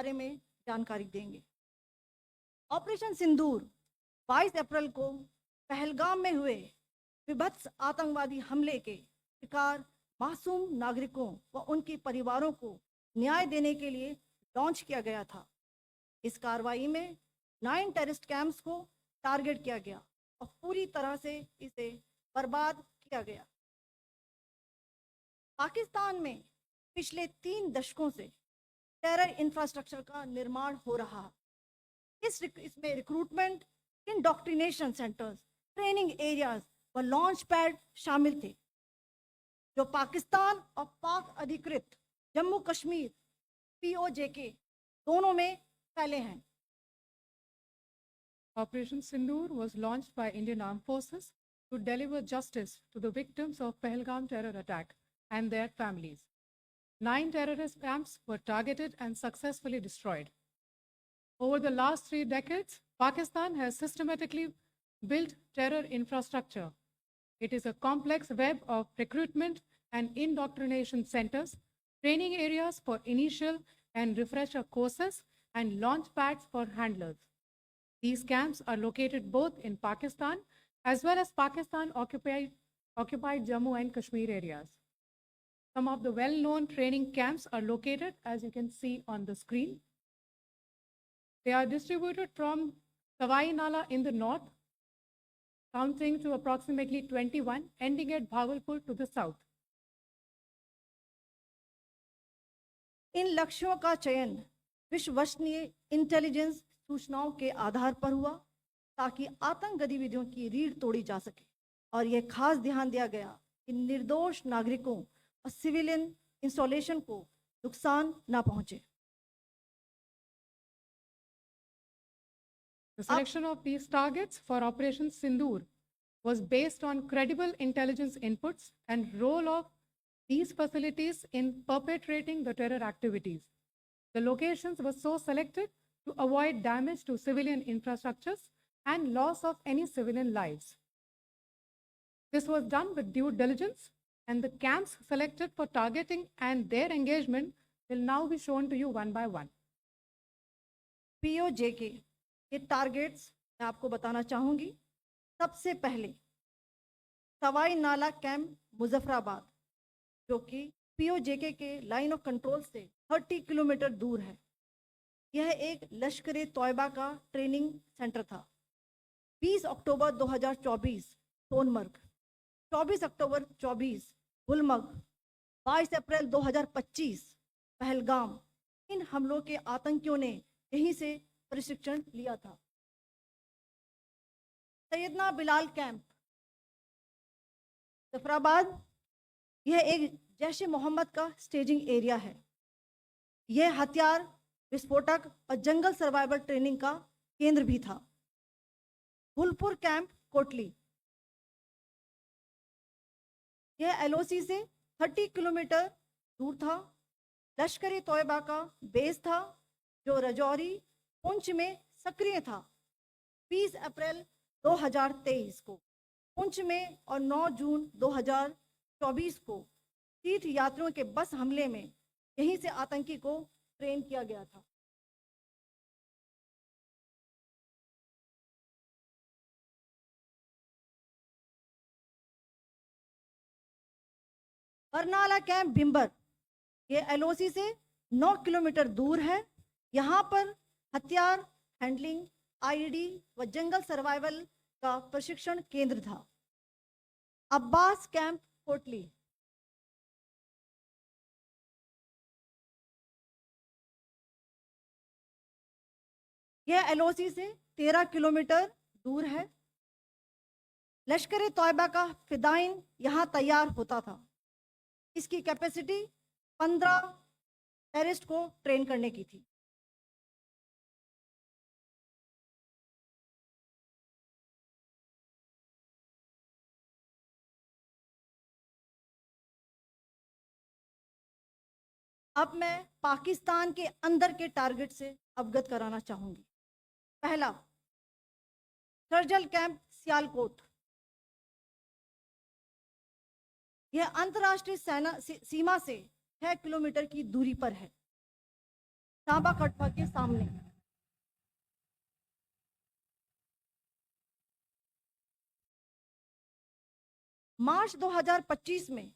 बारे में जानकारी देंगे। ऑपरेशन सिंदूर 22 अप्रैल को पहलगाम में हुए विभत्स आतंकवादी हमले के शिकार मासूम नागरिकों व उनके परिवारों को न्याय देने के लिए लॉन्च किया गया था। इस कार्रवाई में 9 टेररिस्ट कैंप्स को टारगेट किया गया और पूरी तरह से इसे बर्बाद किया गया। पाकिस्तान में पिछले 3 दशकों से टेरर इंफ्रास्ट्रक्चर का निर्माण हो रहा है। इसमें recruitment, indoctrination centres, training areas व लॉन्च पैड शामिल थे, जो पाकिस्तान और पाक अधिकृत जम्मू कश्मीर POJK दोनों में फैले हैं। Operation Sindoor was launched by Indian Armed Forces to deliver justice to the victims of Pahalgam terror attack and their families. 9 terrorist camps were targeted and successfully destroyed. Over the last 3 decades, Pakistan has systematically built terror infrastructure. It is a complex web of recruitment and indoctrination centers, training areas for initial and refresher courses, and launch pads for handlers. These camps are located both in Pakistan as well as Pakistan-occupied Jammu and Kashmir areas. Some of the well-known training camps are located, as you can see on the screen. They are distributed from Sawai Nala in the north, counting to approximately 21, ending at Bhagalpur to the south. इन लक्ष्यों का चयन विश्वसनीय intelligence सूचनाओं के आधार पर हुआ ताकि आतंक गतिविधियों की रीढ़ तोड़ी जा सके, और यह खास ध्यान दिया गया कि निर्दोष नागरिकों और सिविलियन इंस्टॉलेशन को नुकसान न पहुंचे। The selection of these targets for Operation Sindoor was based on credible intelligence inputs and role of these facilities in perpetrating the terror activities. The locations were so selected to avoid damage to civilian infrastructures and loss of any civilian lives. This was done with due diligence, and the camps selected for targeting and their engagement will now be shown to you one by one. POJK के targets मैं आपको बताना चाहूँगी। सबसे पहले सवाई नाला camp Muzaffarabad, जो कि POJK के लाइन ऑफ कंट्रोल से 30 किलोमीटर दूर है। यह एक लश्कर तोयबा का ट्रेनिंग सेंटर था। 20 अक्टूबर 2024 सोनमर्ग, 24 अक्टूबर 24 गुलमर्ग, 22 अप्रैल 2025 पहलगाम, इन हमलों के आतंकियों ने यहीं से प्रशिक्षण लिया था। सैयदना बिलाल कैंप जफराबाद, यह एक जैश ए मोहम्मद का स्टेजिंग एरिया है। यह हथियार, विस्फोटक और जंगल सर्वाइवल ट्रेनिंग का केंद्र भी था। गुलपुर कैंप कोटली, यह LOC से 30 किलोमीटर दूर था। लश्कर तोयबा का बेस था, जो रजौरी पुंछ में सक्रिय था। 20 अप्रैल 2023 को पुंछ में और 9 जून 2024 को तीर्थ यात्रियों के बस हमले में यहीं से आतंकी को ट्रेन किया गया था। बरनाला कैंप भिंबर, ये LOC से 9 किलोमीटर दूर है। यहाँ पर हथियार हैंडलिंग, IED व जंगल सर्वाइवल का प्रशिक्षण केंद्र था। अब्बास कैंप कोटली, यह LOC से 13 किलोमीटर दूर है। लश्कर तोयबा का फिदाइन यहाँ तैयार होता था। इसकी कैपेसिटी 15 टेररिस्ट को ट्रेन करने की थी। अब मैं पाकिस्तान के अंदर के टारगेट से अवगत कराना चाहूंगी। पहला, सर्जल कैंप सियालकोट, यह अंतर्राष्ट्रीय सीमा से 6 किलोमीटर की दूरी पर है। सांबा कठुआ के सामने। मार्च 2025 में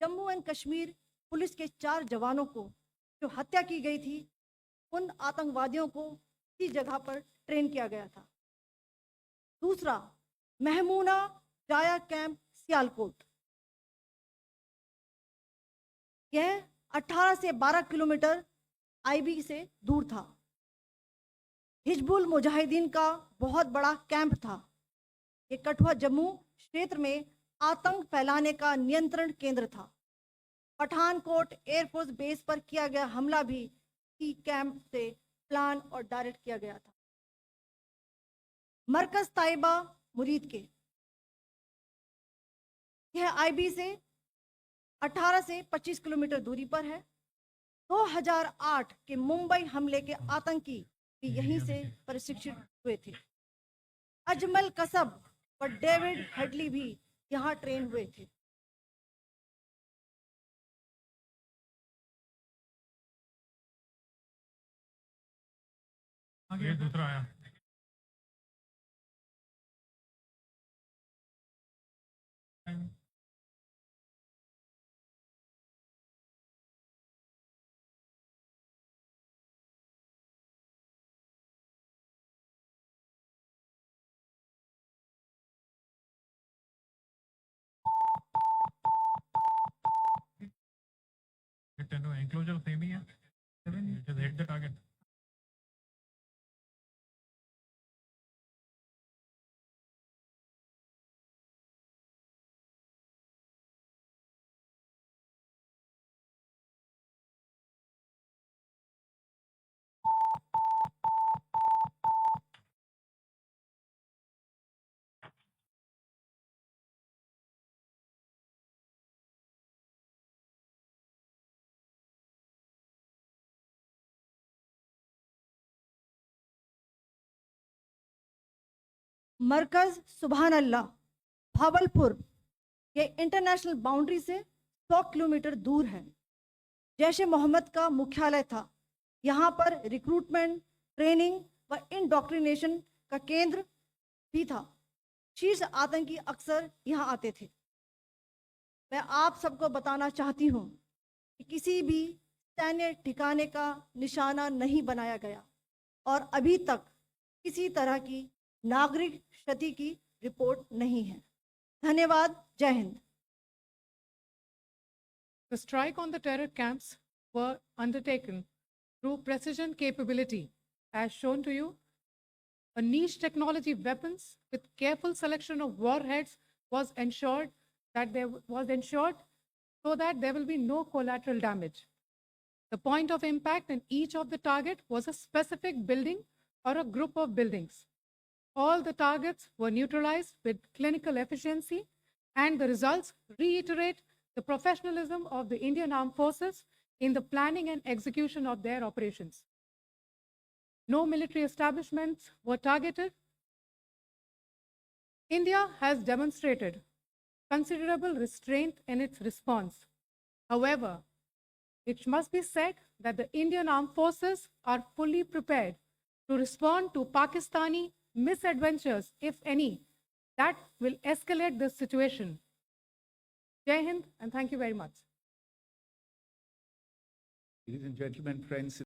जम्मू एंड कश्मीर पुलिस के 4 जवानों को जो हत्या की गई थी, उन आतंकवादियों को इसी जगह पर ट्रेन किया गया था। दूसरा, महमूना जाया कैंप सियालकोट, यह 18 से 12 किलोमीटर आईबी से दूर था। हिजबुल मुजाहिदीन का बहुत बड़ा कैंप था। ये कठुआ जम्मू क्षेत्र में आतंक फैलाने का नियंत्रण केंद्र था। पठानकोट एयरफोर्स बेस पर किया गया हमला भी इसी कैंप से प्लान और डायरेक्ट किया गया था। मरकज ताइबा मुरीद के, यह आईबी से 18 से 25 किलोमीटर दूरी पर है। 2008 के मुंबई हमले के आतंकी भी यहीं से प्रशिक्षित हुए थे। अजमल कसब और डेविड हेडली भी यहाँ ट्रेन हुए थे। आगे दूसरा आया। एंक्लोजर सेम ही है, just hit the target. मरकज सुभान अल्लाह भावलपुर, ये इंटरनेशनल बाउंड्री से 100 किलोमीटर दूर है। जैश ए मोहम्मद का मुख्यालय था। यहाँ पर रिक्रूटमेंट, ट्रेनिंग व इंडोक्ट्रिनेशन का केंद्र भी था। शीर्ष आतंकी अक्सर यहाँ आते थे। मैं आप सबको बताना चाहती हूँ कि किसी भी सैन्य ठिकाने का निशाना नहीं बनाया गया और अभी तक किसी तरह की नागरिक क्षति की रिपोर्ट नहीं है। धन्यवाद। जय Hind. The strike on the terror camps were undertaken through precision capability, as shown to you. A niche technology weapons with careful selection of warheads was ensured so that there will be no collateral damage. The point of impact in each of the target was a specific building or a group of buildings. All the targets were neutralized with clinical efficiency, and the results reiterate the professionalism of the Indian Armed Forces in the planning and execution of their operations. No military establishments were targeted. India has demonstrated considerable restraint in its response. However, it must be said that the Indian Armed Forces are fully prepared to respond to Pakistani misadventures, if any, that will escalate the situation. Jai Hind, and thank you very much. Ladies and gentlemen, friends,